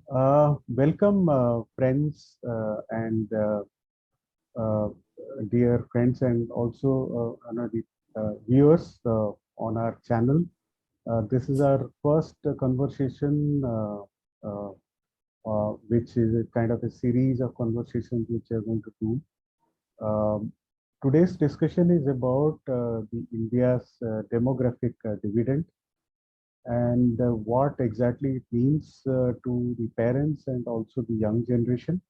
Welcome, friends and uh, dear friends, and also the viewers on our channel. This is our first conversation, which is a kind of a series of conversations which we are going to do. Um, Today's discussion is about the India's demographic dividend and what exactly it means to the parents and also the young generation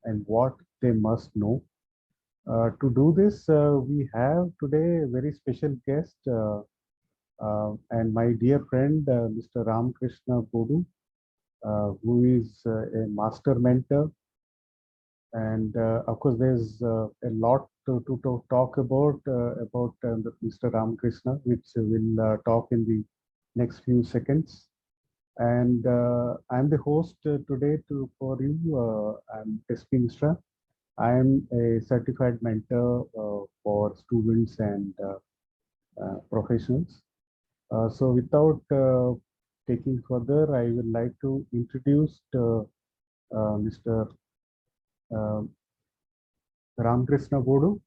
and what they must know. To do this, we have today a very special guest and my dear friend, Mr. Ramkrishna Boddu, who is a master mentor. And of course, there's a lot to talk about Mr. Ramkrishna, which we'll talk in the next few seconds. And I'm the host today for you. I'm SP Mishra. I am a certified mentor for students and professionals. So without taking further, I would like to introduce Mr. Uh, Ramkrishna Boddu.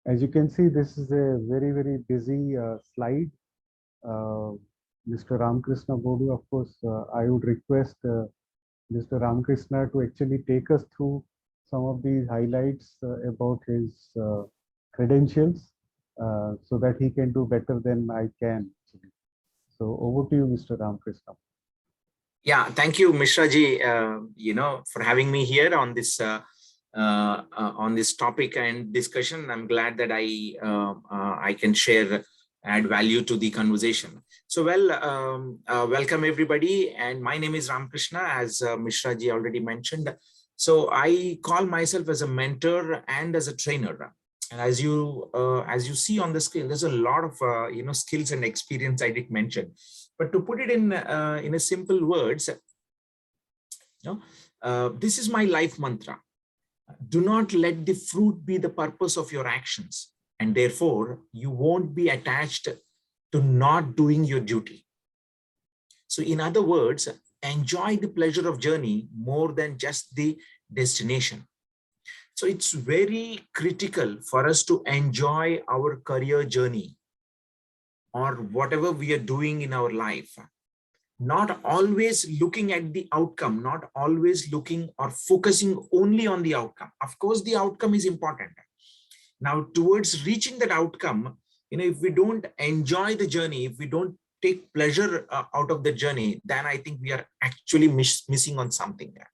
As you can see, this is a very, very busy slide. Uh, Mr. Ramkrishna Boddu, of course, I would request Mr. Ramkrishna to actually take us through some of these highlights about his credentials so that he can do better than I can. Actually. So over to you, Mr. Ramkrishna. Yeah, thank you, Mishra ji, for having me here on this topic and discussion. I'm glad that I can add value to the conversation. So, welcome everybody. And my name is Ramkrishna, as Mishra ji already mentioned. So I call myself as a mentor and as a trainer. And as you see on the screen, there's a lot of skills and experience I did mention. But to put it in a simple words, this is my life mantra. Do not let the fruit be the purpose of your actions, and therefore you won't be attached to not doing your duty. So in other words, enjoy the pleasure of journey more than just the destination. So it's very critical for us to enjoy our career journey or whatever we are doing in our life, not always looking at the outcome, not always looking or focusing only on the outcome. Of course, the outcome is important. Now, towards reaching that outcome, if we don't enjoy the journey, if we don't take pleasure out of the journey, then I think we are actually missing on something there.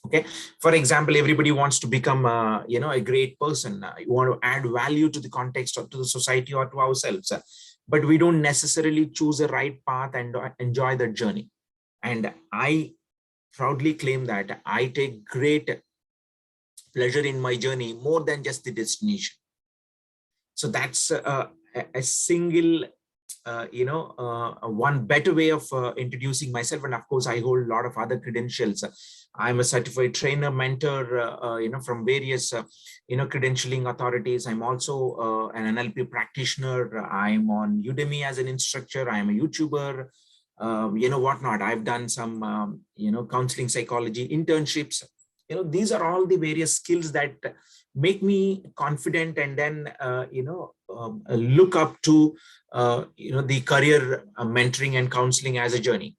Okay, for example, everybody wants to become a great person. You want to add value to the context or to the society or to ourselves, but we don't necessarily choose the right path and enjoy the journey. And I proudly claim that I take great pleasure in my journey more than just the destination. So that's a single one better way of introducing myself. And of course, I hold a lot of other credentials. I'm a certified trainer, mentor, from various, credentialing authorities. I'm also an NLP practitioner. I'm on Udemy as an instructor. I'm a YouTuber, whatnot. I've done some, counseling psychology internships. These are all the various skills that make me confident and then, look up to, the career mentoring and counseling as a journey.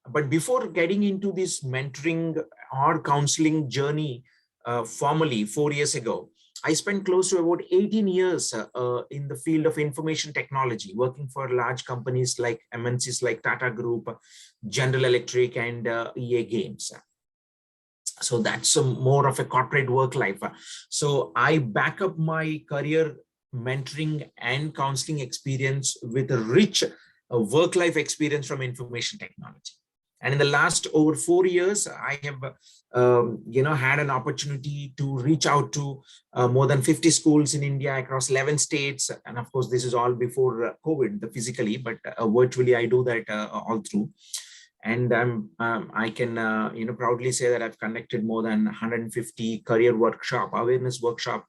But before getting into this mentoring or counseling journey formally 4 years ago, I spent close to about 18 years in the field of information technology, working for large companies like MNCs like Tata Group, General Electric, and EA Games. So that's more of a corporate work life. So I back up my career mentoring and counseling experience with a rich work-life experience from information technology. And in the last over 4 years, I have, had an opportunity to reach out to more than 50 schools in India across 11 states. And of course, this is all before COVID, physically, but virtually I do that all through. And I can, proudly say that I've conducted more than 150 career awareness workshop,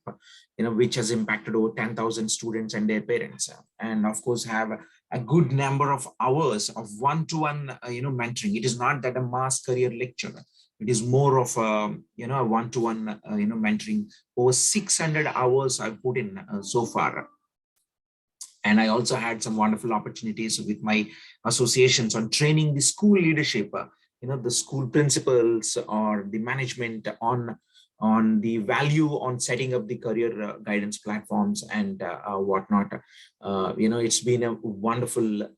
which has impacted over 10,000 students and their parents. And of course, have a good number of hours of one-to-one, mentoring. It is not that a mass career lecture. It is more of a one-to-one, mentoring. Over 600 hours I've put in so far. And I also had some wonderful opportunities with my associations on training the school leadership, the school principals or the management on the value on setting up the career guidance platforms and whatnot. It's been a wonderful,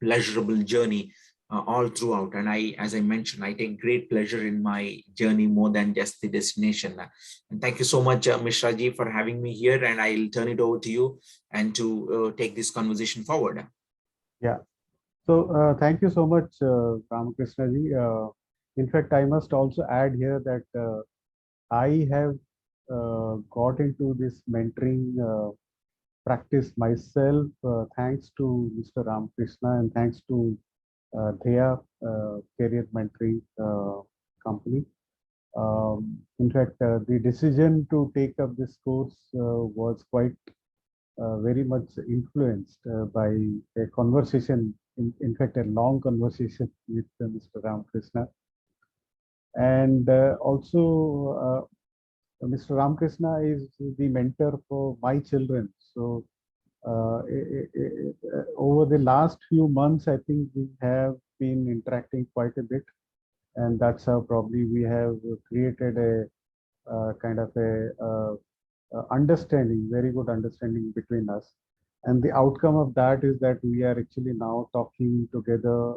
pleasurable journey all throughout. And as I mentioned, I take great pleasure in my journey more than just the destination. And thank you so much, Mishra ji, for having me here. And I'll turn it over to you and to take this conversation forward. Yeah. So thank you so much, Ramakrishna ji. In fact, I must also add here that I have got into this mentoring practice myself thanks to Mr. Ramakrishna and thanks to Dheya career mentoring company. In fact, the decision to take up this course was quite very much influenced by a conversation, in fact, a long conversation with Mr. Ramakrishna. And also, Mr. Ramakrishna is the mentor for my children. So over the last few months, I think we have been interacting quite a bit. And that's how probably we have created a kind of a understanding, very good understanding between us. And the outcome of that is that we are actually now talking together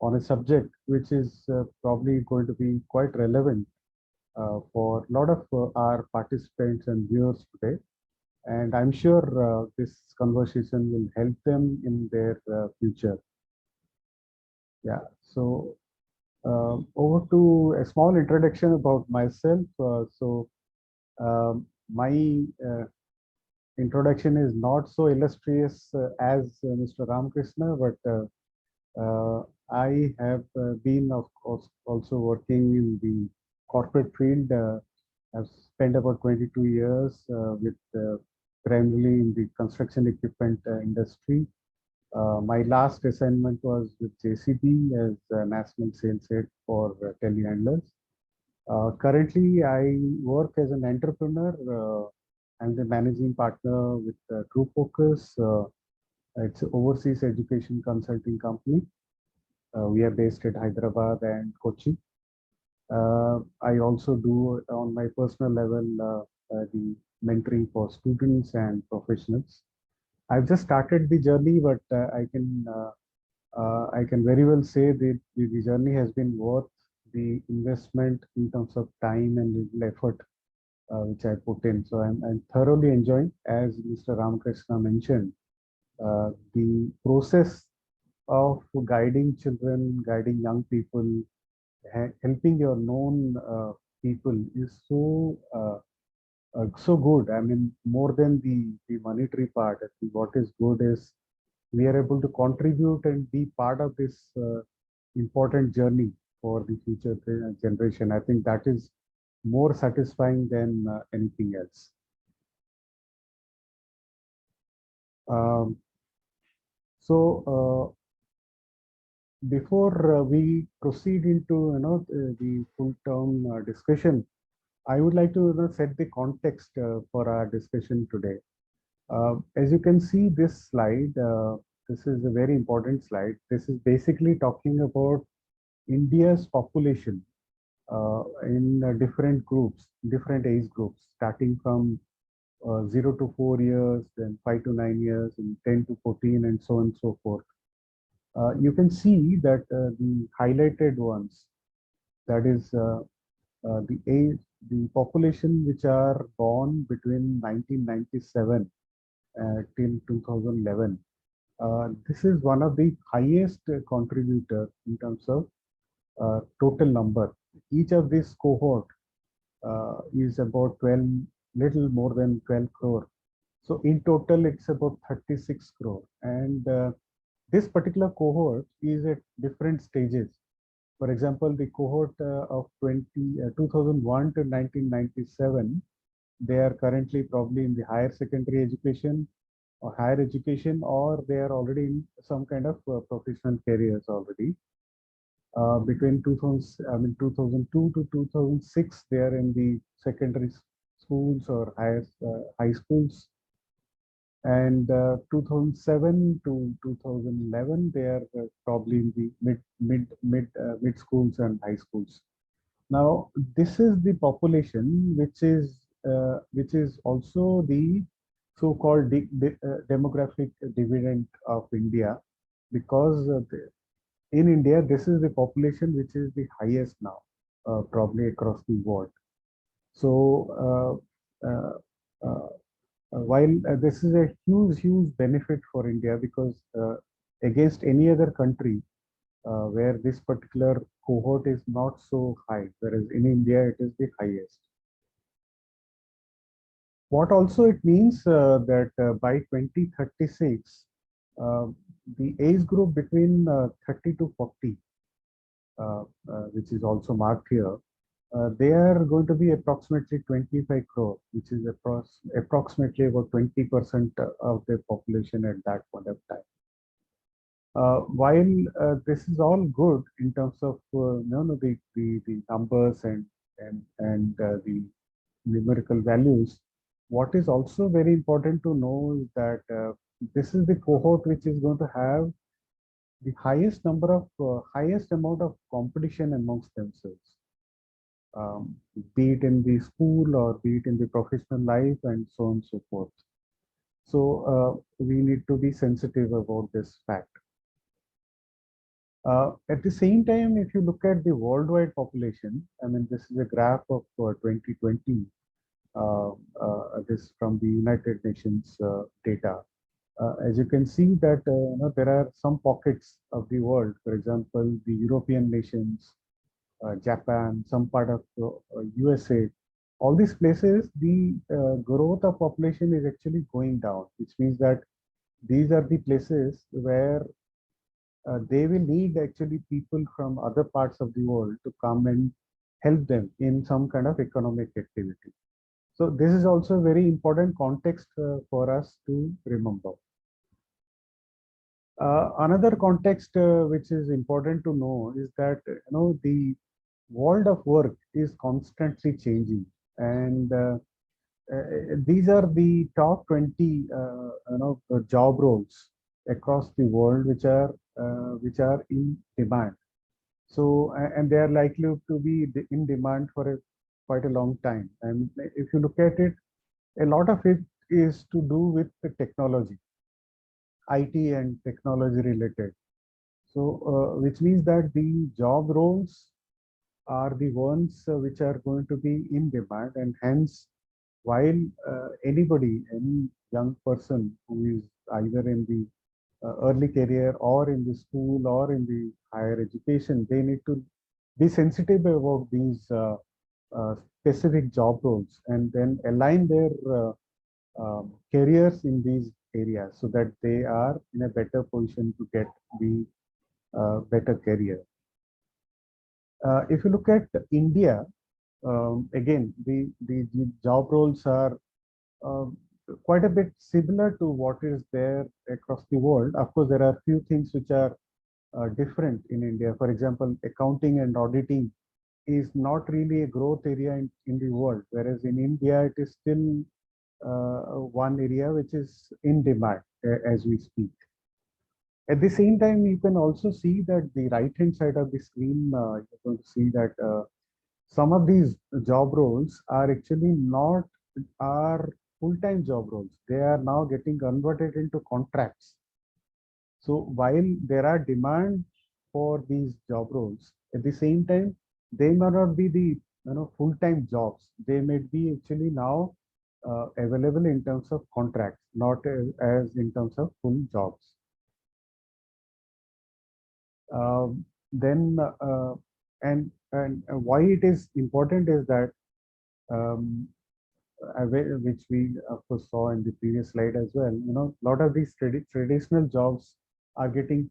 on a subject which is probably going to be quite relevant for a lot of our participants and viewers today. And I'm sure this conversation will help them in their future. Yeah, so over to a small introduction about myself. My introduction is not so illustrious as Mr. Ramakrishna, but I have been, of course, also working in the corporate field. I've spent about 22 years with primarily in the construction equipment industry. My last assignment was with JCB as National Sales Head for telehandlers. Currently, I work as an entrepreneur. I'm the managing partner with True Focus. It's an overseas education consulting company. We are based at Hyderabad and Kochi. I also do on my personal level the mentoring for students and professionals. I've just started the journey, but I can very well say that the journey has been worth the investment in terms of time and little effort which I put in. So I'm thoroughly enjoying, as Mr. Ramakrishna mentioned, the process of guiding children, guiding young people, helping your known people is so good. I mean, more than the monetary part, I think what is good is we are able to contribute and be part of this important journey for the future generation. I think that is more satisfying than anything else. Before we proceed into the full-term discussion, I would like to set the context for our discussion today. As you can see this slide, this is a very important slide. This is basically talking about India's population in different groups, different age groups, starting from 0 to 4 years, then 5 to 9 years, and 10 to 14, and so on and so forth. You can see that the highlighted ones, that is the population which are born between 1997 till 2011. This is one of the highest contributor in terms of total number. Each of these cohort is about 12, little more than 12 crore. So in total, it's about 36 crore. And this particular cohort is at different stages. For example, the cohort of 2001 to 1997, they are currently probably in the higher secondary education. or higher education, or they are already in some kind of professional careers already. Between 2002 to 2006, they are in the secondary schools or high schools, and 2007 to 2011, they are probably in the mid schools and high schools. Now, this is the population which is also the so-called demographic dividend of India, because in India, this is the population which is the highest now, probably across the world. So, while this is a huge benefit for India, because against any other country where this particular cohort is not so high, whereas in India it is the highest. What also it means that by 2036, uh, the age group between 30 to 40, which is also marked here, they are going to be approximately 25 crore, which is approximately about 20% of the population at that point of time. While this is all good in terms of the numbers and the numerical values, what is also very important to know is that this is the cohort which is going to have the highest amount of competition amongst themselves, be it in the school or be it in the professional life, and so on and so forth. So we need to be sensitive about this fact. At the same time, if you look at the worldwide population, I mean, this is a graph of 2020. This from the United Nations data. As you can see that there are some pockets of the world, for example, the European nations, Japan, some part of USA. All these places, the growth of population is actually going down, which means that these are the places where they will need actually people from other parts of the world to come and help them in some kind of economic activity. So this is also a very important context for us to remember. Another context which is important to know is that the world of work is constantly changing, and these are the top 20 job roles across the world which are in demand. So and they are likely to be in demand for quite a long time. And if you look at it, a lot of it is to do with the technology, IT and technology related. So which means that the job roles are the ones which are going to be in demand, and hence while any young person who is either in the early career or in the school or in the higher education, they need to be sensitive about these specific job roles and then align their careers in these areas so that they are in a better position to get the better career. If you look at India, again, the job roles are quite a bit similar to what is there across the world. Of course, there are few things which are different in India. For example, accounting and auditing is not really a growth area in the world, whereas in India, it is still one area which is in demand as we speak. At the same time, you can also see that the right-hand side of the screen, you're going to see that some of these job roles are actually not are full-time job roles. They are now getting converted into contracts. So while there are demand for these job roles, at the same time, they may not be the full-time jobs. They may be actually now available in terms of contracts, not as in terms of full jobs. Then and why it is important is that which we of course saw in the previous slide as well. A lot of these traditional jobs are getting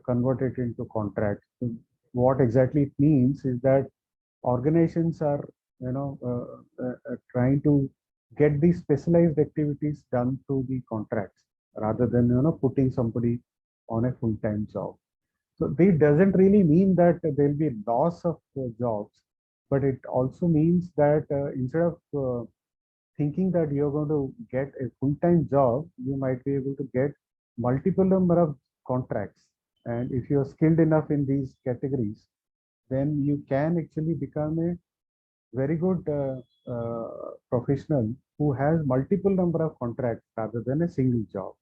converted into contracts. So what exactly it means is that organizations are trying to get these specialized activities done through the contracts. rather than putting somebody on a full-time job. So this doesn't really mean that there will be loss of jobs, but it also means that instead of thinking that you're going to get a full-time job, you might be able to get multiple number of contracts. And if you're skilled enough in these categories, then you can actually become a very good professional who has multiple number of contracts rather than a single job.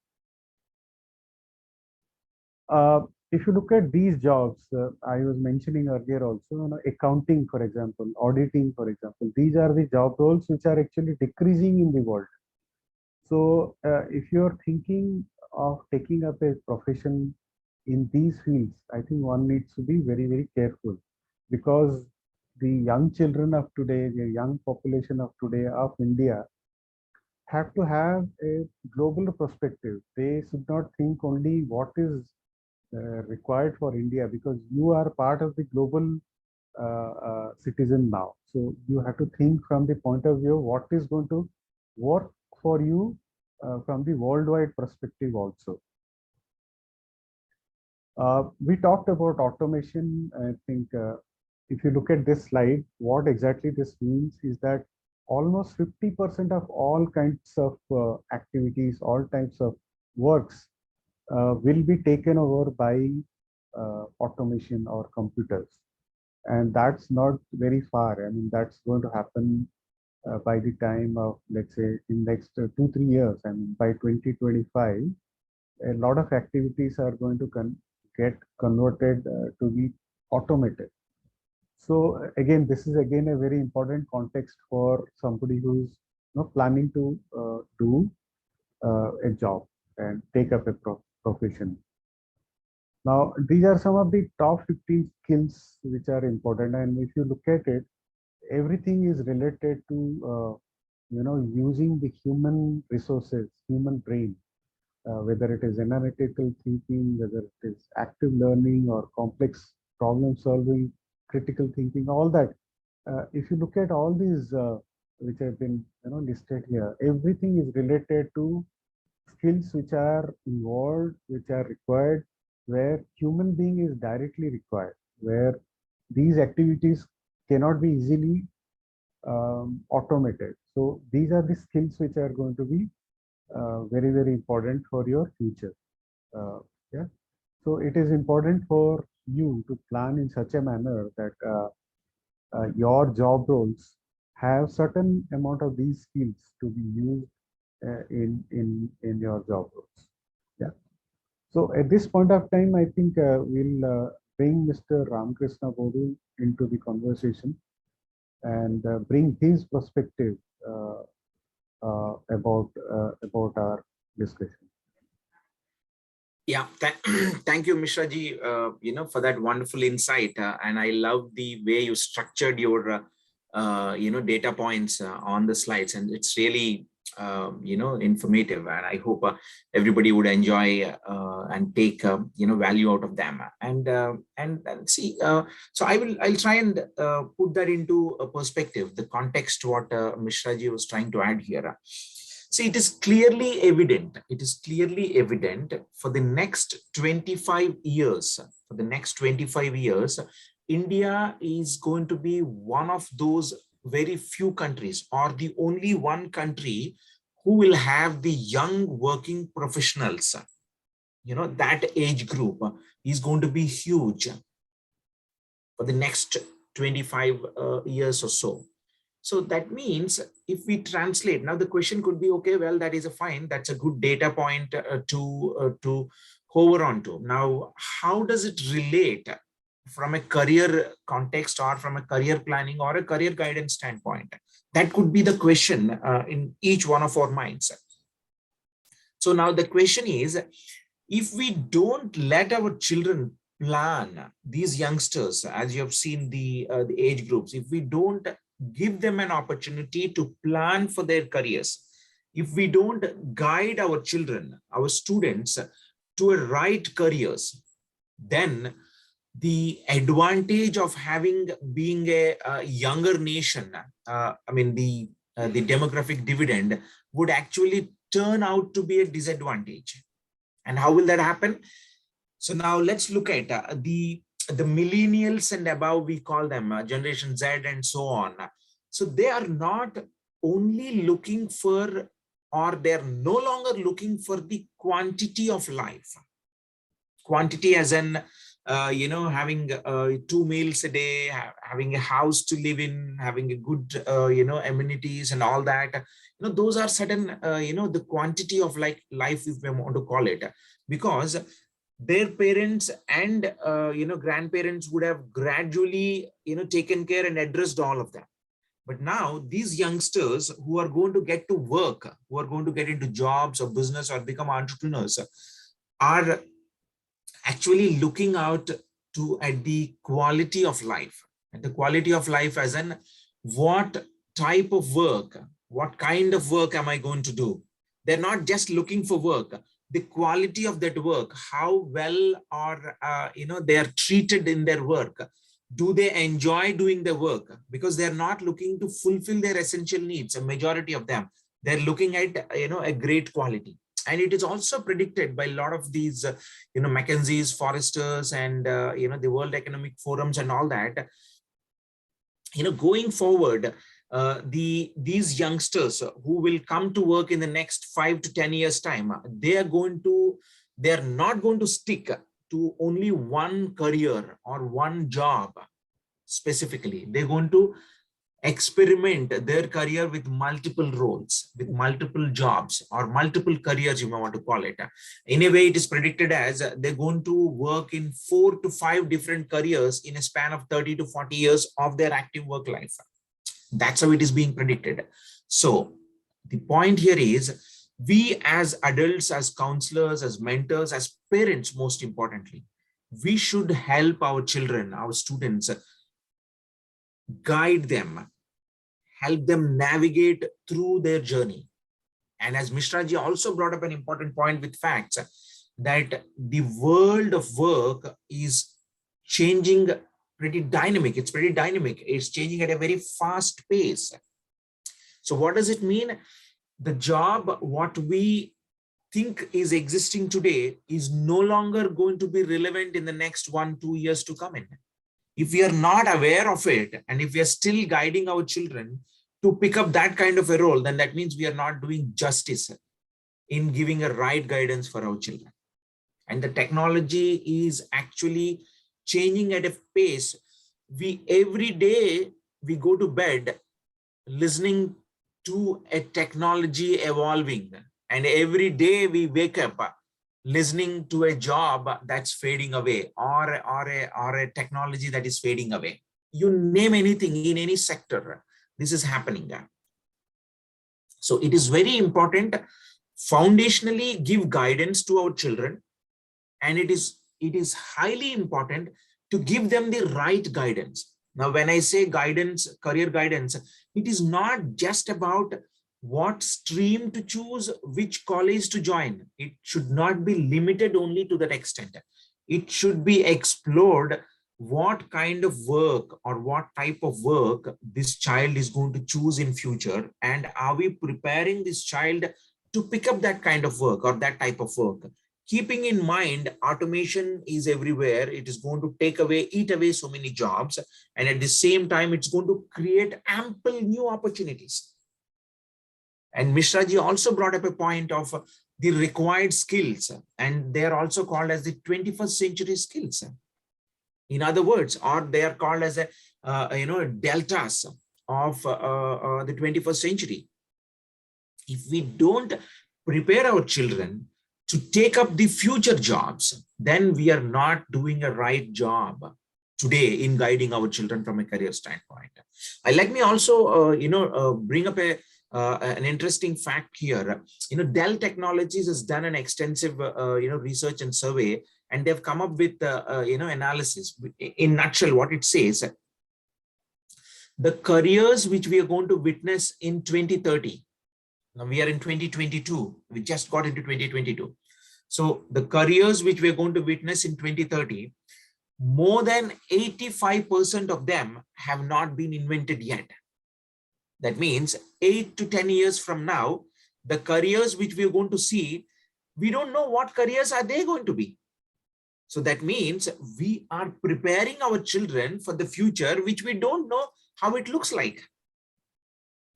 If you look at these jobs, I was mentioning earlier also, accounting, for example, auditing, for example, these are the job roles which are actually decreasing in the world. So if you're thinking of taking up a profession in these fields, I think one needs to be very, very careful, because the young children of today, the young population of today of India have to have a global perspective. They should not think only what is required for India, because you are part of the global citizen now. So you have to think from the point of view what is going to work for you from the worldwide perspective also. We talked about automation. I think if you look at this slide, what exactly this means is that almost 50% of all kinds of activities, all types of works will be taken over by automation or computers. And that's not very far. I mean, that's going to happen by the time of, let's say, in next 2-3 years. I mean, by 2025, a lot of activities are going to get converted to be automated. So again, this is again a very important context for somebody who's planning to do a job and take up a profession. Now, these are some of the top 15 skills which are important. And if you look at it, everything is related to, using the human resources, human brain, whether it is analytical thinking, whether it is active learning or complex problem solving, critical thinking, all that. If you look at all these which have been listed here, everything is related to skills which are involved, which are required, where human being is directly required, where these activities cannot be easily automated. So these are the skills which are going to be very, very important for your future. Yeah. So it is important for you to plan in such a manner that your job roles have certain amount of these skills to be used in your job roles. Yeah. So at this point of time, I think we'll bring Mr. Ramakrishna Boddu into the conversation and bring his perspective about our discussion. Yeah, thank you, Mishra ji, for that wonderful insight. And I love the way you structured your, data points on the slides, and it's really, informative. And I hope everybody would enjoy and take, value out of them. And see, so I'll try and put that into a perspective, the context what Mishra ji was trying to add here. See, it is clearly evident. It is clearly evident for the next 25 years. For the next 25 years, India is going to be one of those very few countries, or the only one country, who will have the young working professionals. That age group is going to be huge for the next 25 years or so. So that means if we translate, now the question could be, okay, well, that is a fine. That's a good data point to hover onto. Now, how does it relate from a career context or from a career planning or a career guidance standpoint? That could be the question in each one of our minds. So now the question is, if we don't let our children plan, these youngsters, as you have seen the age groups, if we don't give them an opportunity to plan for their careers, if we don't guide our children, our students, to a right careers, then the advantage of being a younger nation, the demographic dividend would actually turn out to be a disadvantage. And how will that happen? So now let's look at the millennials and above, we call them Generation Z and so on. So they are not only looking for, or they're no longer looking for the quantity of life. Quantity as in, having 2 meals a day, having a house to live in, having a good, amenities and all that. Those are certain, the quantity of like life, if we want to call it, because their parents and, grandparents would have gradually, taken care and addressed all of them. But now these youngsters who are going to get to work, who are going to get into jobs or business or become entrepreneurs, are actually looking out at the quality of life. And the quality of life as in what type of work, what kind of work am I going to do? They're not just looking for work, the quality of that work, how well are, they are treated in their work. Do they enjoy doing the work? Because they're not looking to fulfill their essential needs, a majority of them. They're looking at, a great quality. And it is also predicted by a lot of these, McKinsey's, Forresters, and, the World Economic Forums and all that. Going forward, these youngsters who will come to work in the next 5 to 10 years time, they're not going to stick to only one career or one job specifically. They're going to experiment their career with multiple roles, with multiple jobs or multiple careers, you may want to call it. In a way, it is predicted as they're going to work in 4 to 5 different careers in a span of 30 to 40 years of their active work life. That's how it is being predicted. So the point here is, we as adults, as counselors, as mentors, as parents, most importantly, we should help our children, our students, guide them, help them navigate through their journey. And as Mishra ji also brought up an important point with facts, that the world of work is changing pretty dynamic. It's pretty dynamic. It's changing at a very fast pace. So what does it mean? The job, what we think is existing today, is no longer going to be relevant in the next 1-2 years to come in. If we are not aware of it, and if we are still guiding our children to pick up that kind of a role, then that means we are not doing justice in giving a right guidance for our children. And the technology is actually changing at a pace. Every day we go to bed listening to a technology evolving, and every day we wake up listening to a job that's fading away, or a technology that is fading away. You name anything in any sector, this is happening. So it is very important foundationally give guidance to our children, and it is highly important to give them the right guidance. Now, when I say guidance, career guidance, it is not just about what stream to choose, which college to join. It should not be limited only to that extent. It should be explored what kind of work or what type of work this child is going to choose in future, and are we preparing this child to pick up that kind of work or that type of work, keeping in mind automation is everywhere. It is going to eat away so many jobs, and at the same time it's going to create ample new opportunities. And Mishra ji also brought up a point of the required skills, and they are also called as the 21st century skills. In other words, or they are called as deltas of the 21st century. If we don't prepare our children to take up the future jobs, then we are not doing a right job today in guiding our children from a career standpoint. Let me also, bring up an interesting fact here. Dell Technologies has done an extensive, research and survey, and they've come up with, analysis. In nutshell, what it says, the careers which we are going to witness in 2030. Now we are in 2022. We just got into 2022. So the careers which we are going to witness in 2030, more than 85% of them have not been invented yet. That means 8 to 10 years from now, the careers which we are going to see, we don't know what careers are they going to be. So that means we are preparing our children for the future, which we don't know how it looks like.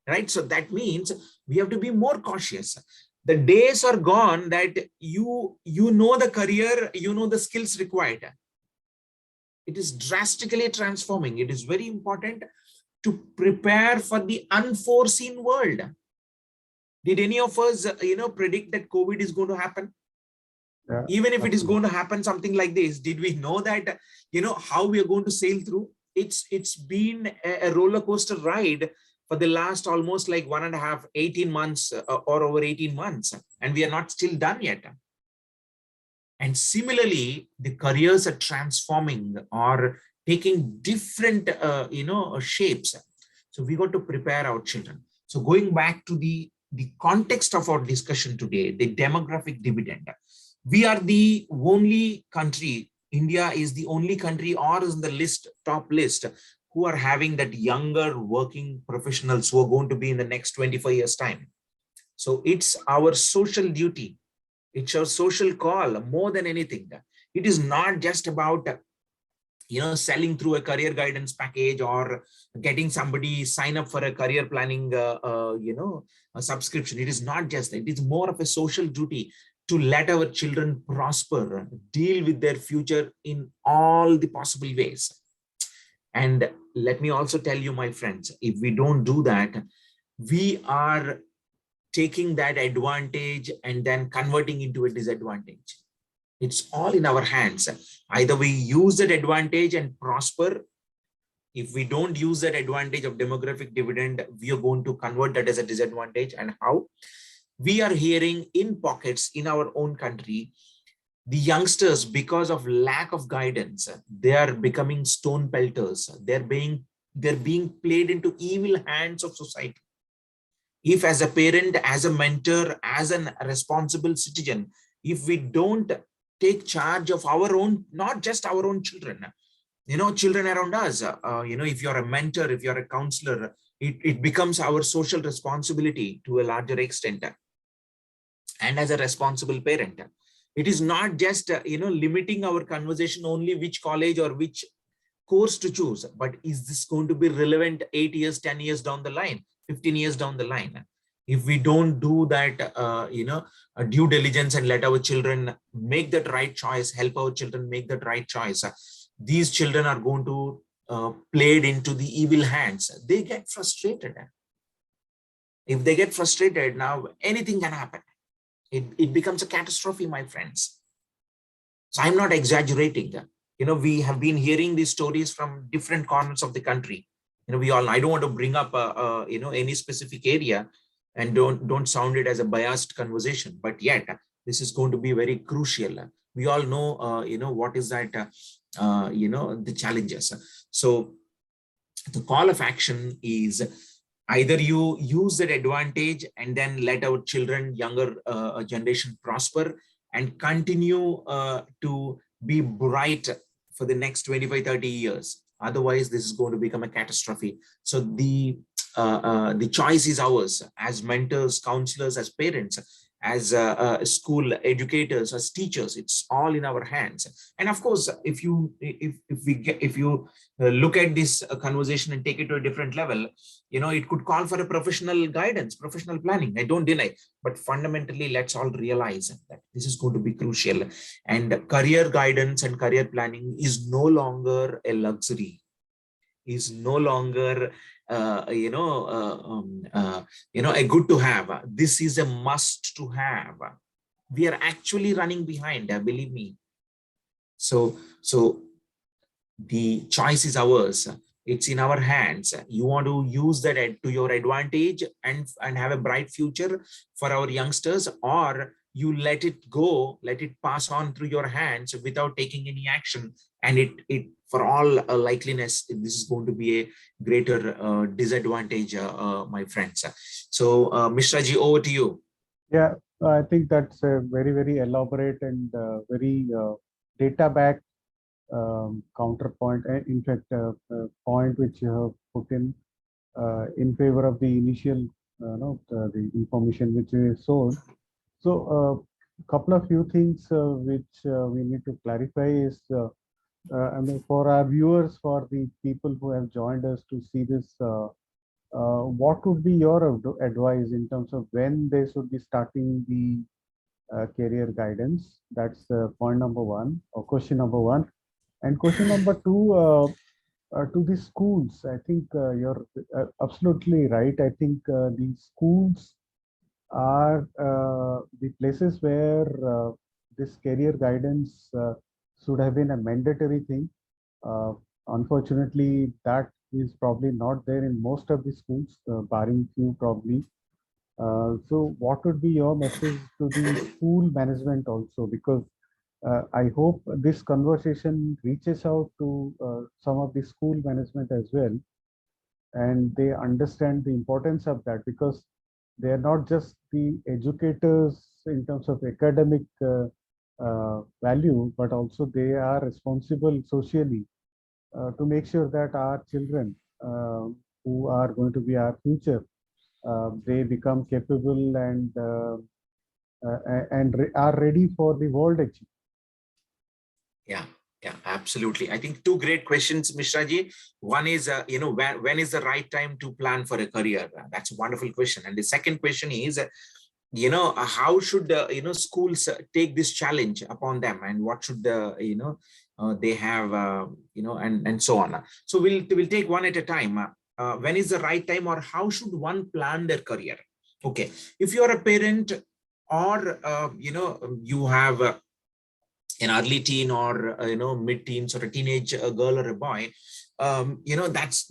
Right? So that means we have to be more cautious. The days are gone that you know the career, you know the skills required. It is drastically transforming. It is very important to prepare for the unforeseen world. Did any of us, predict that COVID is going to happen? Yeah, even if it is absolutely. going to happen something like this, did we know that, how we are going to sail through? It's been a roller coaster ride for the last almost like 18 months or over 18 months, and we are not still done yet. And similarly, the careers are transforming or taking different, shapes. So we got to prepare our children. So going back to the context of our discussion today, the demographic dividend. We are the only country, India is the only country or is in the top list, who are having that younger working professionals who are going to be in the next 25 years time. So it's our social duty. It's our social call more than anything. It is not just about, selling through a career guidance package or getting somebody sign up for a career planning, a subscription. It is not just that. It is more of a social duty to let our children prosper, deal with their future in all the possible ways. And let me also tell you, my friends, if we don't do that, we are taking that advantage and then converting into a disadvantage. It's all in our hands. Either we use that advantage and prosper. If we don't use that advantage of demographic dividend, we are going to convert that as a disadvantage. And how? We are hearing in pockets in our own country, the youngsters, because of lack of guidance, they are becoming stone pelters. They're being played into evil hands of society. If as a parent, as a mentor, as a responsible citizen, if we don't take charge of our own, not just our own children, children around us, if you're a mentor, if you're a counselor, it becomes our social responsibility to a larger extent. And as a responsible parent, it is not just, limiting our conversation only which college or which course to choose, but is this going to be relevant 8 years, 10 years down the line, 15 years down the line? If we don't do that, due diligence and let our children make that right choice, help our children make that right choice, these children are going to played into the evil hands. They get frustrated. If they get frustrated, now anything can happen. It becomes a catastrophe, my friends. So I'm not exaggerating. We have been hearing these stories from different corners of the country. I don't want to bring up, any specific area, and don't sound it as a biased conversation, but yet this is going to be very crucial. We all know, what is that, the challenges. So the call of action is either you use that advantage and then let our children, younger generation prosper and continue to be bright for the next 25, 30 years. Otherwise, this is going to become a catastrophe. So the choice is ours as mentors, counselors, as parents, as school educators, as teachers. It's all in our hands. And of course, if you look at this conversation and take it to a different level, it could call for a professional guidance, professional planning. I don't deny, but fundamentally, let's all realize that this is going to be crucial. And career guidance and career planning is no longer a luxury, is no longer a good to have. This is a must to have. We are actually running behind, believe me. So the choice is ours. It's in our hands. You want to use that to your advantage and have a bright future for our youngsters, or you let it go, let it pass on through your hands without taking any action. And it for all likeliness, this is going to be a greater disadvantage, my friends. So, Mr. Ji, over to you. Yeah, I think that's a very, very elaborate and very data-backed counterpoint. In fact, point which you have put in favor of the initial the information which is sold. So couple of few things which we need to clarify is, I mean, for our viewers, for the people who have joined us to see this, what would be your advice in terms of when they should be starting the career guidance? That's point number one, or question number one. And question number two, to the schools, I think you're absolutely right. I think the schools are the places where this career guidance should have been a mandatory thing. Uh, Unfortunately, that is probably not there in most of the schools, barring few probably. So what would be your message to the school management also? Because I hope this conversation reaches out to some of the school management as well, and they understand the importance of that, because they are not just the educators in terms of academic value, but also they are responsible socially to make sure that our children, who are going to be our future, they become capable and are ready for the world actually. Yeah, yeah, absolutely. I think two great questions, Mishra ji. One is, when is the right time to plan for a career? That's a wonderful question. And the second question is, how should, schools take this challenge upon them, and what should they have, and so on. So we'll take one at a time. When is the right time, or how should one plan their career? Okay, if you're a parent, or you have an early teen, or mid-teens, or a teenage girl or a boy, that's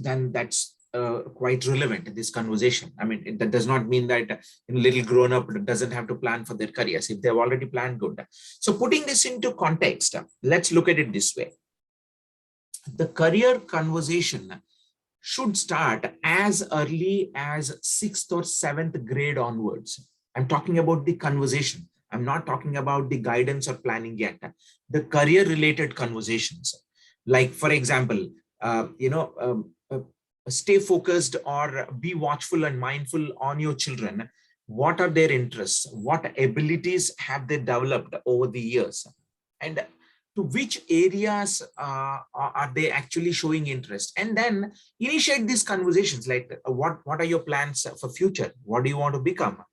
quite relevant in this conversation. I mean, that does not mean that little grown up doesn't have to plan for their careers. If they've already planned, good. So putting this into context, let's look at it this way. The career conversation should start as early as 6th or 7th grade onwards. I'm talking about the conversation. I'm not talking about the guidance or planning yet. The career related conversations, like, for example, stay focused or be watchful and mindful on your children. What are their interests? What abilities have they developed over the years? And to which areas are they actually showing interest? And then initiate these conversations, like, what are your plans for future? What do you want to become?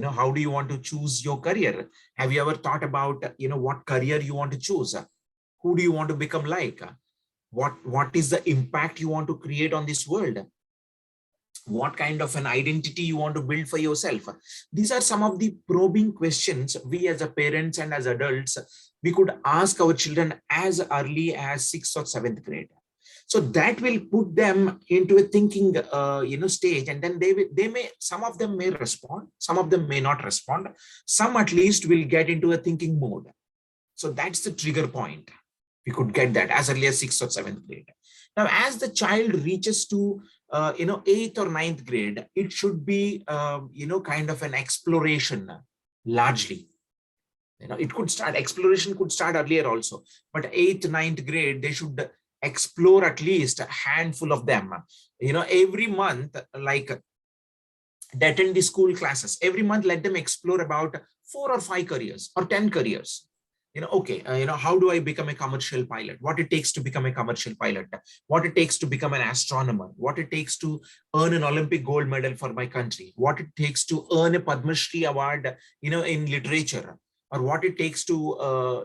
How do you want to choose your career? Have you ever thought about, what career you want to choose? Who do you want to become like? What is the impact you want to create on this world? What kind of an identity you want to build for yourself? These are some of the probing questions we as a parents and as adults, we could ask our children as early as 6th or 7th grade. So that will put them into a thinking stage, and then they may, some of them may respond, some of them may not respond, some at least will get into a thinking mode. So that's the trigger point. We could get that as early as 6th or 7th grade. Now, as the child reaches to 8th or 9th grade, it should be kind of an exploration largely. It could start, exploration could start earlier also, but 8th, 9th grade, they should explore at least a handful of them. Every month, like, they attend the school classes. Every month, let them explore about 4 or 5 careers or 10 careers. How do I become a commercial pilot? What it takes to become a commercial pilot? What it takes to become an astronomer? What it takes to earn an Olympic gold medal for my country? What it takes to earn a Padma Shri award, in literature? Or what it takes to,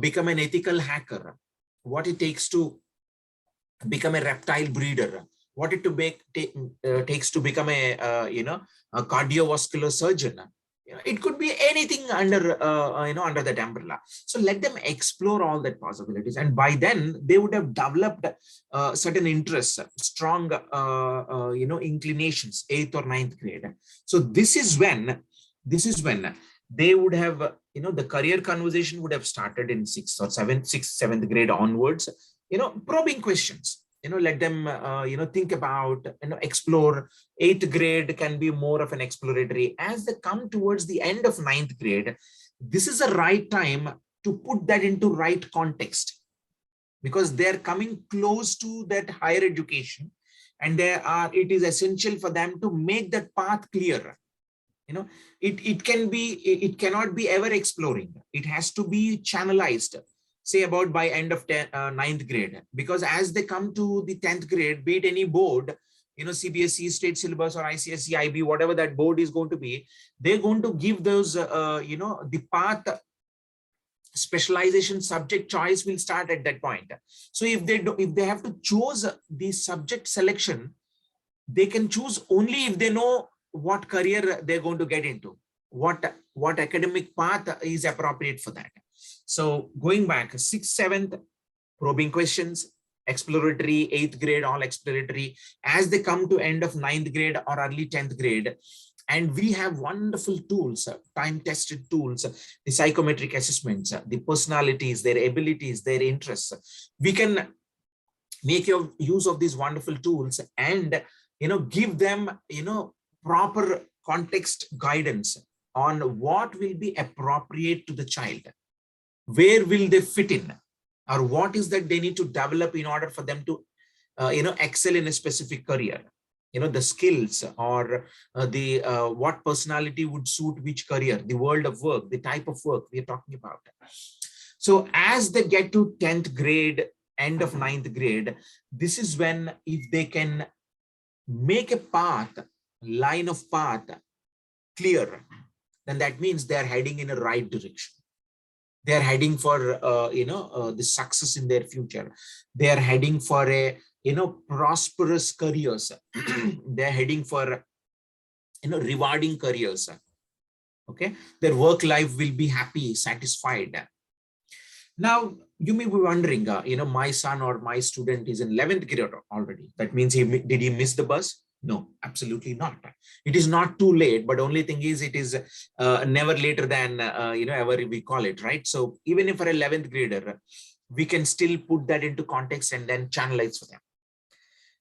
become an ethical hacker? What it takes to become a reptile breeder? What it takes to become a cardiovascular surgeon? It could be anything under under that umbrella. So let them explore all that possibilities, and by then they would have developed certain interests, strong inclinations, 8th or 9th grade. So this is when they would have the career conversation would have started in 6th or 7th grade onwards. Probing questions. Let them think about, explore. 8th grade can be more of an exploratory. As they come towards the end of 9th grade, this is the right time to put that into right context, because they're coming close to that higher education, and it is essential for them to make that path clear. It cannot be ever exploring. It has to be channelized, say about by end of 9th grade, because as they come to the 10th grade, be it any board, CBSE, state syllabus, or ICSE, IB, whatever that board is going to be, they're going to give those, the path specialization subject choice will start at that point. So if they have to choose the subject selection, they can choose only if they know what career they're going to get into, what academic path is appropriate for that. So going back, 6th, 7th, probing questions, exploratory, 8th grade, all exploratory. As they come to end of 9th grade or early 10th grade, and we have wonderful tools, time-tested tools, the psychometric assessments, the personalities, their abilities, their interests. We can make use of these wonderful tools and give them proper context guidance on what will be appropriate to the child, where will they fit in, or what is that they need to develop in order for them to excel in a specific career. The skills or what personality would suit which career, the world of work, the type of work we are talking about. So as they get to 10th grade, end of 9th grade, this is when, if they can make a path, line of path clear, then that means they are heading in a right direction. They are heading for the success in their future. They are heading for a prosperous careers. They are heading for rewarding careers. Okay, their work life will be happy, satisfied. Now you may be wondering, my son or my student is in 11th grade already. That means did he miss the bus? No, absolutely not. It is not too late, but only thing is it is never later than, ever we call it, right? So even if for 11th grader, we can still put that into context and then channelize for them.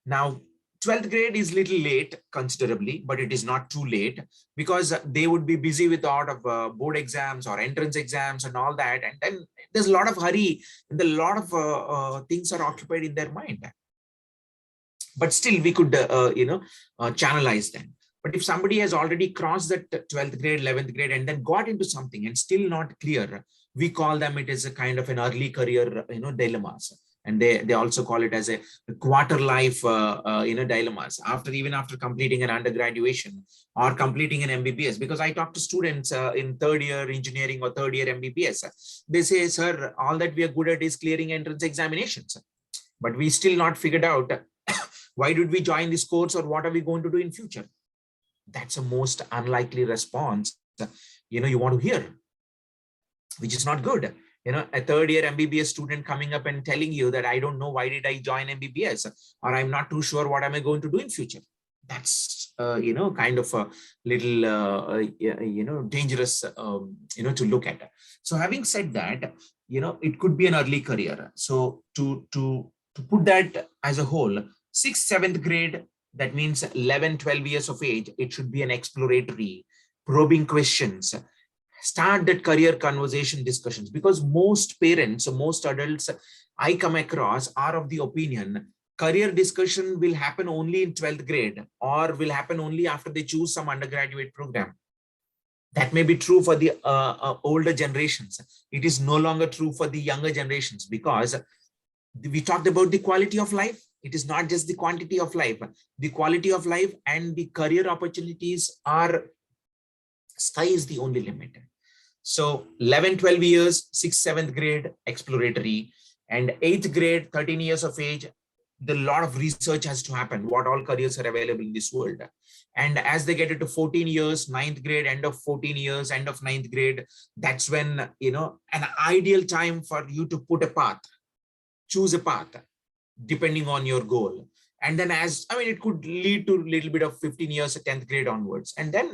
Now, 12th grade is little late considerably, but it is not too late, because they would be busy with a lot of board exams or entrance exams and all that. And then there's a lot of hurry and a lot of things are occupied in their mind. But still we could, channelize them. But if somebody has already crossed that 12th grade, 11th grade, and then got into something and still not clear, we call them, it is a kind of an early career, dilemmas. And they also call it as a quarter life, dilemmas, even after completing an undergraduation or completing an MBBS. Because I talk to students in 3rd year engineering or 3rd year MBBS, they say, sir, all that we are good at is clearing entrance examinations, but we still not figured out why did we join this course or what are we going to do in future. That's a most unlikely response, you want to hear, which is not good. A 3rd year MBBS student coming up and telling you that I don't know why did I join MBBS, or I'm not too sure what am I going to do in future. That's kind of a little dangerous to look at. So having said that, it could be an early career. So to put that as a whole, 6th, 7th grade, that means 11, 12 years of age, it should be an exploratory, probing questions. Start that career conversation discussions, because most parents, most adults I come across are of the opinion career discussion will happen only in 12th grade or will happen only after they choose some undergraduate program. That may be true for the older generations. It is no longer true for the younger generations, because we talked about the quality of life. It is not just the quantity of life. The quality of life and the career opportunities are, sky is the only limit. So 11, 12 years, 6th, 7th grade, exploratory, and 8th grade, 13 years of age, a lot of research has to happen, what all careers are available in this world. And as they get into 14 years, 9th grade, end of 14 years, end of 9th grade, that's when, an ideal time for you to put a path, choose a path, depending on your goal. And then it could lead to a little bit of 15 years, 10th grade onwards. And then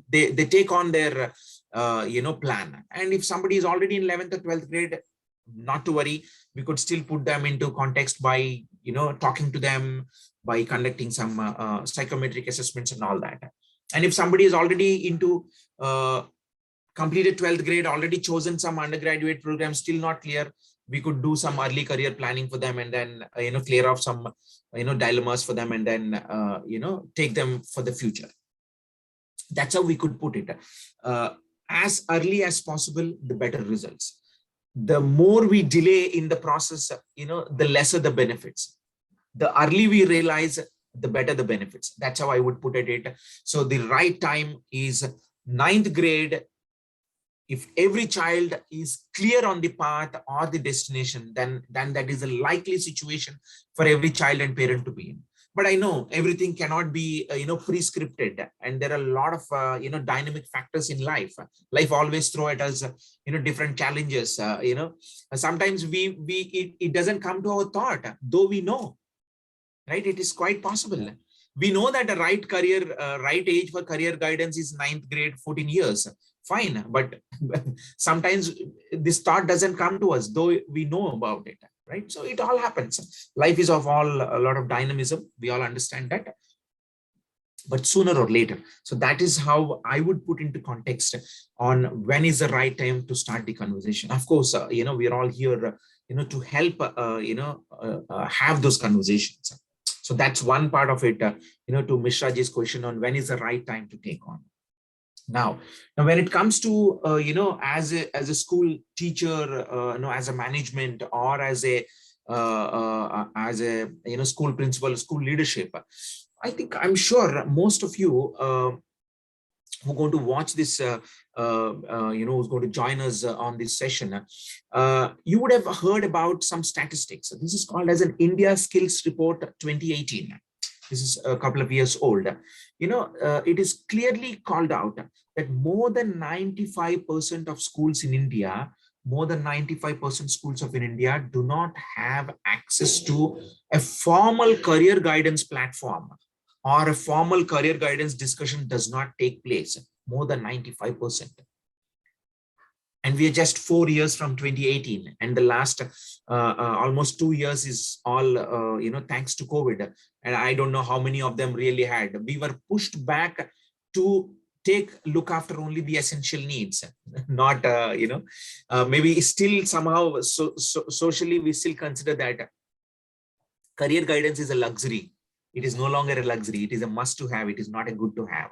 they take on their, plan. And if somebody is already in 11th or 12th grade, not to worry, we could still put them into context by, talking to them, by conducting some psychometric assessments and all that. And if somebody is already into completed 12th grade, already chosen some undergraduate program, still not clear, we could do some early career planning for them, and then clear off some dilemmas for them, and then take them for the future. That's how we could put it. As early as possible, the better results. The more we delay in the process, the lesser the benefits. The early we realize, the better the benefits. That's how I would put it. So the right time is 9th grade. If every child is clear on the path or the destination, then that is a likely situation for every child and parent to be in. But I know everything cannot be pre-scripted, and there are a lot of dynamic factors in life. Life always throw at us different challenges. Sometimes it doesn't come to our thought, though we know, right? It is quite possible. We know that the right age for career guidance is 9th grade, 14 years. Fine, but sometimes this thought doesn't come to us, though we know about it, right? So it all happens. Life is of a lot of dynamism. We all understand that, but sooner or later. So that is how I would put into context on when is the right time to start the conversation. Of course, we are all here, to help, have those conversations. So that's one part of it, to Mishraji's question on when is the right time to take on. Now, when it comes to, as a school teacher, as a management, or as a school principal, school leadership, I'm sure most of you who are going to watch this, who's going to join us on this session, you would have heard about some statistics. This is called as an India Skills Report 2018. This is a couple of years old. It is clearly called out that more than 95% of schools in India, schools in India do not have access to a formal career guidance platform, or a formal career guidance discussion does not take place. More than 95%. And we are just 4 years from 2018, and the last almost 2 years is all thanks to COVID. And I don't know how many of them really had. We were pushed back to look after only the essential needs, not maybe still somehow socially we still consider that career guidance is a luxury. It is no longer a luxury. It is a must to have. It is not a good to have.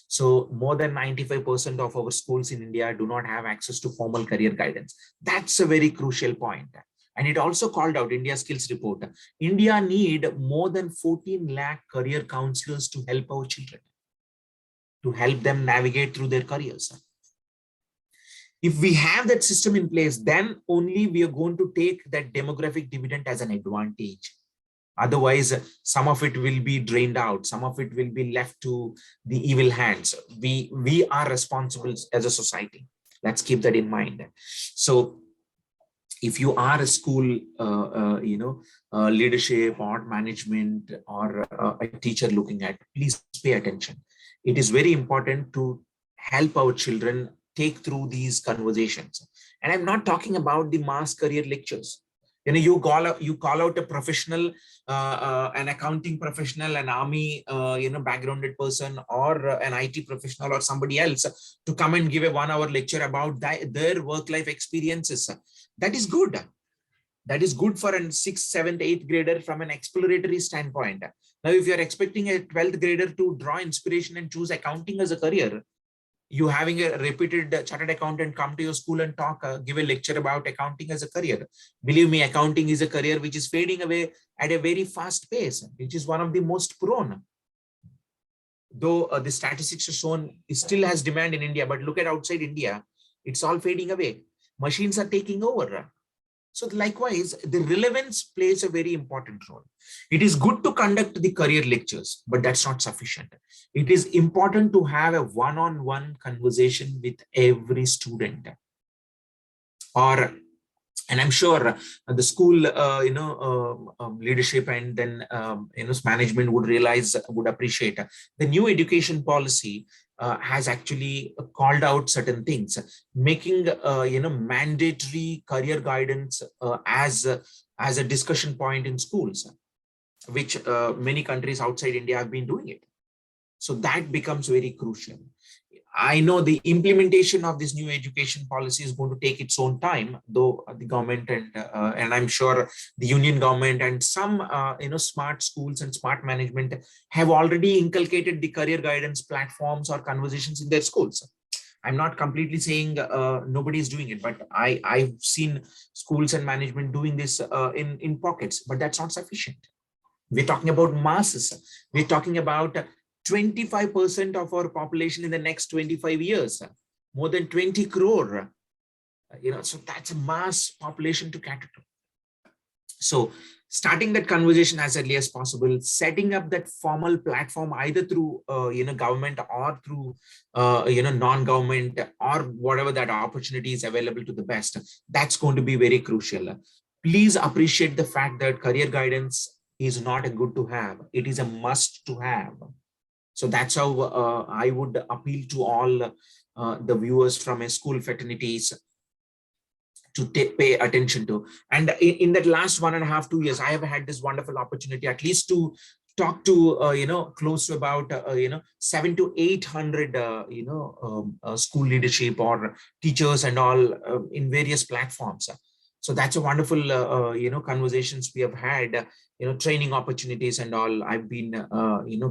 So more than 95% of our schools in India do not have access to formal career guidance. That's a very crucial point. And it also called out, India Skills Report, India need more than 14 lakh career counselors to help our children, to help them navigate through their careers. If we have that system in place, then only we are going to take that demographic dividend as an advantage. Otherwise, some of it will be drained out. Some of it will be left to the evil hands. We are responsible as a society. Let's keep that in mind. So if you are a school, leadership or management or a teacher looking at, please pay attention. It is very important to help our children take through these conversations. And I'm not talking about the mass career lectures. You call out a professional, an accounting professional, an army, backgrounded person, or an IT professional, or somebody else to come and give a 1-hour lecture about their work-life experiences. That is good. That is good for a 6th, 7th, 8th grader from an exploratory standpoint. Now, if you're expecting a 12th grader to draw inspiration and choose accounting as a career, you having a reputed chartered accountant come to your school and give a lecture about accounting as a career. Believe me, accounting is a career which is fading away at a very fast pace, which is one of the most prone. Though the statistics are shown, it still has demand in India, but look at outside India, it's all fading away. Machines are taking over. So likewise, the relevance plays a very important role. It is good to conduct the career lectures, but that's not sufficient. It is important to have a one-on-one conversation with every student. And I'm sure the school, leadership and then, management would appreciate the new education policy has actually called out certain things, making, mandatory career guidance as a discussion point in schools, which many countries outside India have been doing it. So that becomes very crucial. I know the implementation of this new education policy is going to take its own time, though the government and I'm sure the union government and some smart schools and smart management have already inculcated the career guidance platforms or conversations in their schools. I'm not completely saying nobody is doing it, but I've seen schools and management doing this in pockets, but that's not sufficient. We're talking about masses. We're talking about 25% of our population in the next 25 years, more than 20 crore. So that's a mass population to cater to. So starting that conversation as early as possible, setting up that formal platform either through government or through non-government or whatever that opportunity is available to the best, that's going to be very crucial. Please appreciate the fact that career guidance is not a good to have, it is a must to have. So that's how I would appeal to all the viewers from a school fraternities to pay attention to. And in that last 1.5 to 2 years, I have had this wonderful opportunity at least to talk to close to about 700 to 800 school leadership or teachers and all in various platforms. So that's a wonderful conversations we have had, training opportunities and all I've been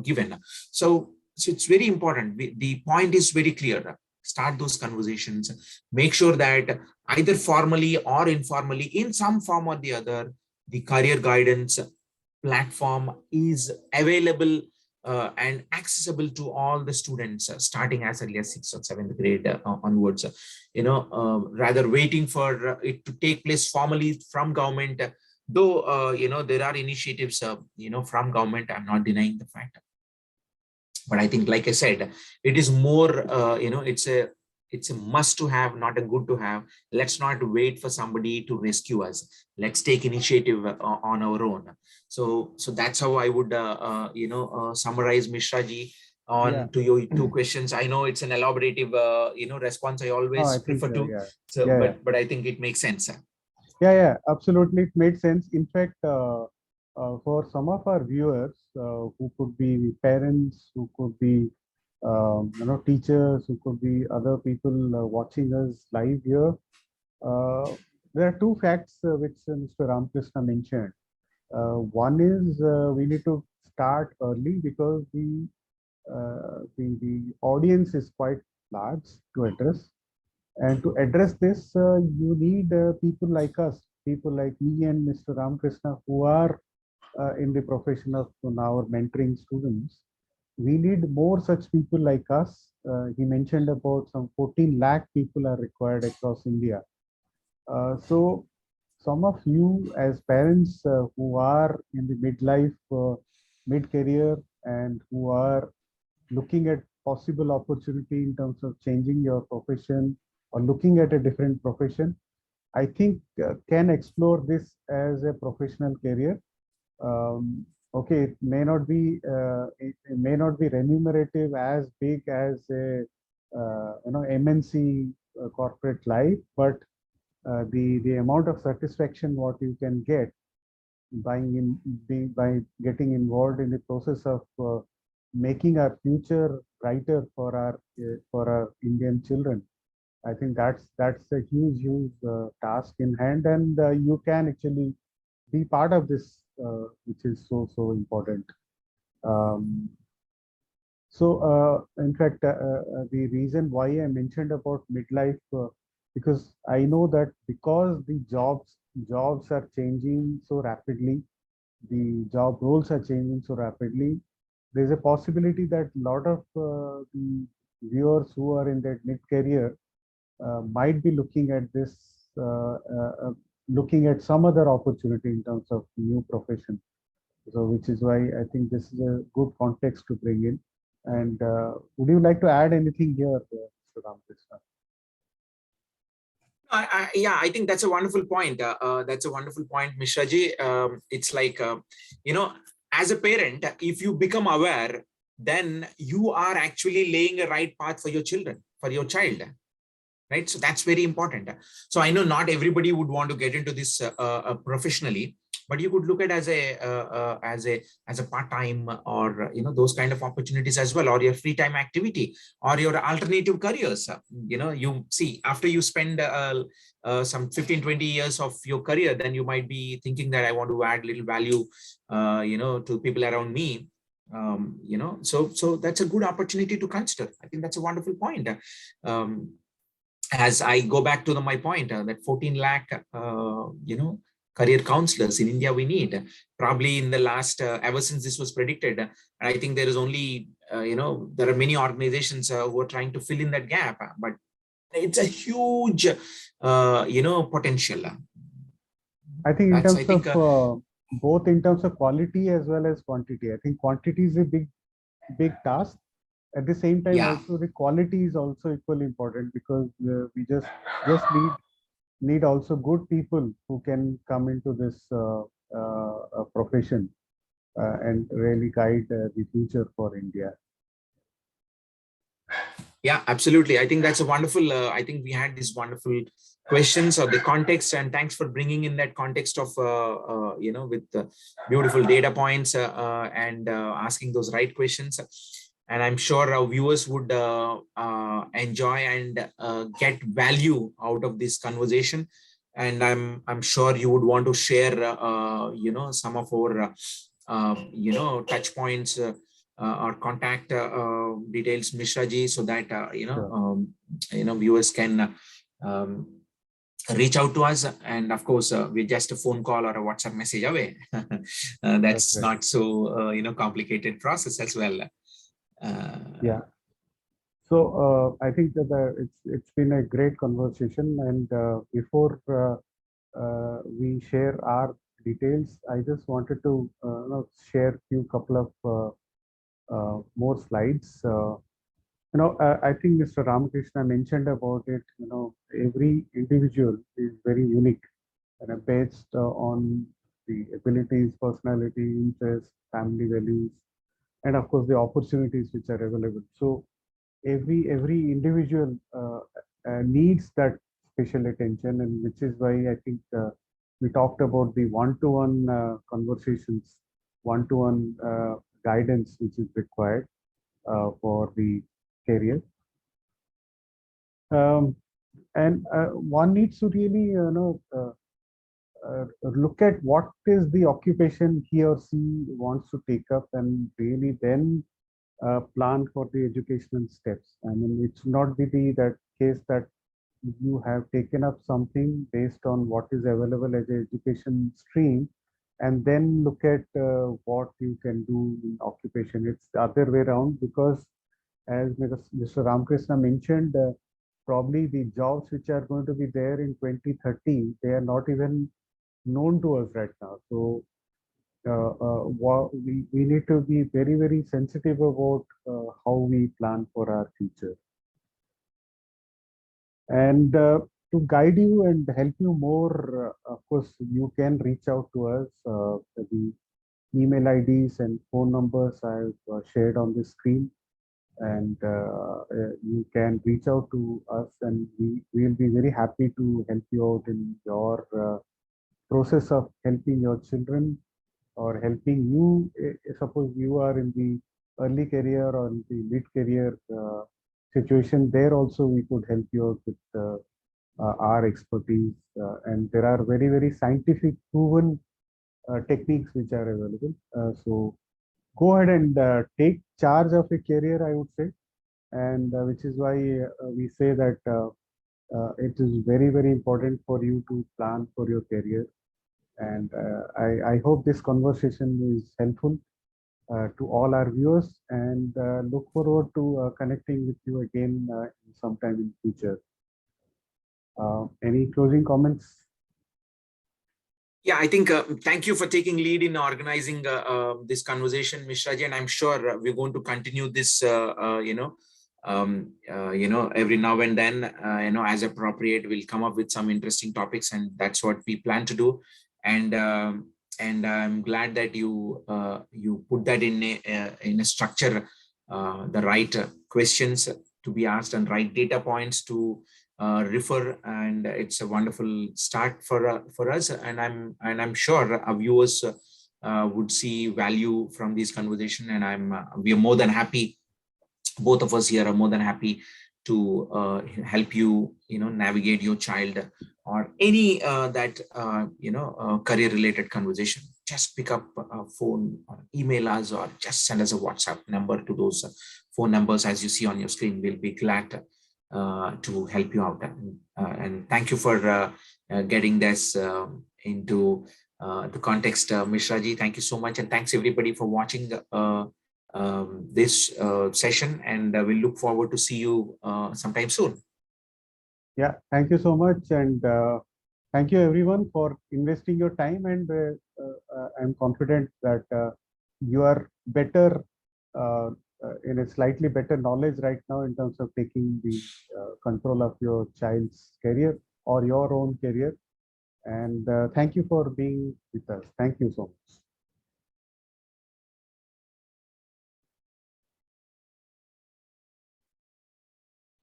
given. So it's very important. The point is very clear. Start those conversations, make sure that either formally or informally, in some form or the other, the career guidance platform is available and accessible to all the students starting as early as 6th or 7th grade onwards. Rather waiting for it to take place formally from government, though there are initiatives from government. I'm not denying the fact. But I think, like I said, it is more, it's a must to have, not a good to have. Let's not wait for somebody to rescue us. Let's take initiative on our own. So that's how I would, summarize, Mishra ji, on to your two questions. I know it's an elaborative, response. I always prefer to. Yeah. So, but I think it makes sense. Yeah, absolutely. It made sense. In fact, for some of our viewers who could be parents, who could be teachers, who could be other people watching us live here, there are two facts which Mr. Ramkrishna mentioned. One is we need to start early because the audience is quite large to address. And to address this, you need people like us, people like me and Mr. Ramkrishna, who are in the profession of now mentoring students. We need more such people like us. He mentioned about some 14 lakh people are required across India. So some of you as parents who are in the midlife, mid-career, and who are looking at possible opportunity in terms of changing your profession or looking at a different profession, I think can explore this as a professional career. Okay, it may not be remunerative as big as a MNC corporate life, but the amount of satisfaction what you can get by getting involved in the process of making our future brighter for our Indian children. I think that's a huge task in hand, and you can actually be part of this, which is so important. In fact, the reason why I mentioned about midlife, because I know that because the jobs are changing so rapidly, the job roles are changing so rapidly, there's a possibility that a lot of the viewers who are in that mid-career might be looking at this, looking at some other opportunity in terms of new profession. So, which is why I think this is a good context to bring in. And would you like to add anything here, Mr. Ramkrishna? I think that's a wonderful point. That's a wonderful point, Mishra ji. It's like, as a parent, if you become aware, then you are actually laying a right path for your children, for your child. Right. So that's very important. So I know not everybody would want to get into this professionally, but you could look at as a part-time, or those kind of opportunities as well, or your free time activity, or your alternative careers. You see, after you spend some 15-20 years of your career, then you might be thinking that I want to add little value to people around me. So that's a good opportunity to consider. I think that's a wonderful point. As I go back to my point, that 14 lakh career counselors in India we need. Probably in the last, ever since this was predicted, I think there is only, there are many organizations who are trying to fill in that gap, but it's a huge, potential. I think in That's, I terms think, of both in terms of quality as well as quantity. I think quantity is a big task. At the same time, yeah. also the quality is also equally important, because we just need also good people who can come into this profession and really guide the future for India. Yeah, absolutely. I think that's a wonderful, I think we had these wonderful questions of the context, and thanks for bringing in that context of, with beautiful data points and asking those right questions. And I'm sure our viewers would enjoy and get value out of this conversation. And I'm sure you would want to share, some of our, touch points, or contact details, Mishra ji, so that Sure. Viewers can reach out to us. And of course, we're just a phone call or a WhatsApp message away. That's right. not so complicated process as well. Yeah. So I think that it's been a great conversation, and before we share our details, I just wanted to share few couple of more slides. I think Mr. Ramakrishna mentioned about it. Every individual is very unique, and based on the abilities, personality, interests, family values, and of course the opportunities which are available. So every individual needs that special attention, and which is why I think we talked about the one-to-one conversations, one-to-one guidance which is required for the career. And one needs to really look at what is the occupation he or she wants to take up, and really then plan for the educational steps. I mean, it should not be that case that you have taken up something based on what is available as an education stream, and then look at what you can do in occupation. It's the other way around, because as Mr. Ramakrishna mentioned, probably the jobs which are going to be there in 2030, they are not even known to us right now. So we need to be very, very sensitive about how we plan for our future. And to guide you and help you more, of course, you can reach out to us. The email IDs and phone numbers I've shared on the screen. And you can reach out to us, and we will be very happy to help you out in your process of helping your children, or helping you. Suppose you are in the early career or in the mid career situation, there also we could help you out with our expertise. And there are very, very scientific proven techniques which are available. So go ahead and take charge of a career, I would say. And which is why we say that it is very, very important for you to plan for your career. And I hope this conversation is helpful to all our viewers, and look forward to connecting with you again sometime in the future. Any closing comments? Yeah, I think thank you for taking lead in organizing this conversation, Mishra ji, and I'm sure we're going to continue this, every now and then, as appropriate, we'll come up with some interesting topics, and that's what we plan to do. And I'm glad that you put that in a structure, the right questions to be asked and right data points to refer, and it's a wonderful start for us. And I'm sure our viewers would see value from this conversation, and we are more than happy. Both of us here are more than happy to help you, navigate your child or any career related conversation. Just pick up a phone or email us, or just send us a WhatsApp number to those phone numbers as you see on your screen. We'll be glad to help you out. And thank you for getting this into the context, Mishraji. Thank you so much, and thanks everybody for watching this session, and we'll look forward to see you sometime soon. Yeah, thank you so much, and thank you everyone for investing your time. And I'm confident that you are better in a slightly better knowledge right now in terms of taking the control of your child's career or your own career. And thank you for being with us. Thank you so much.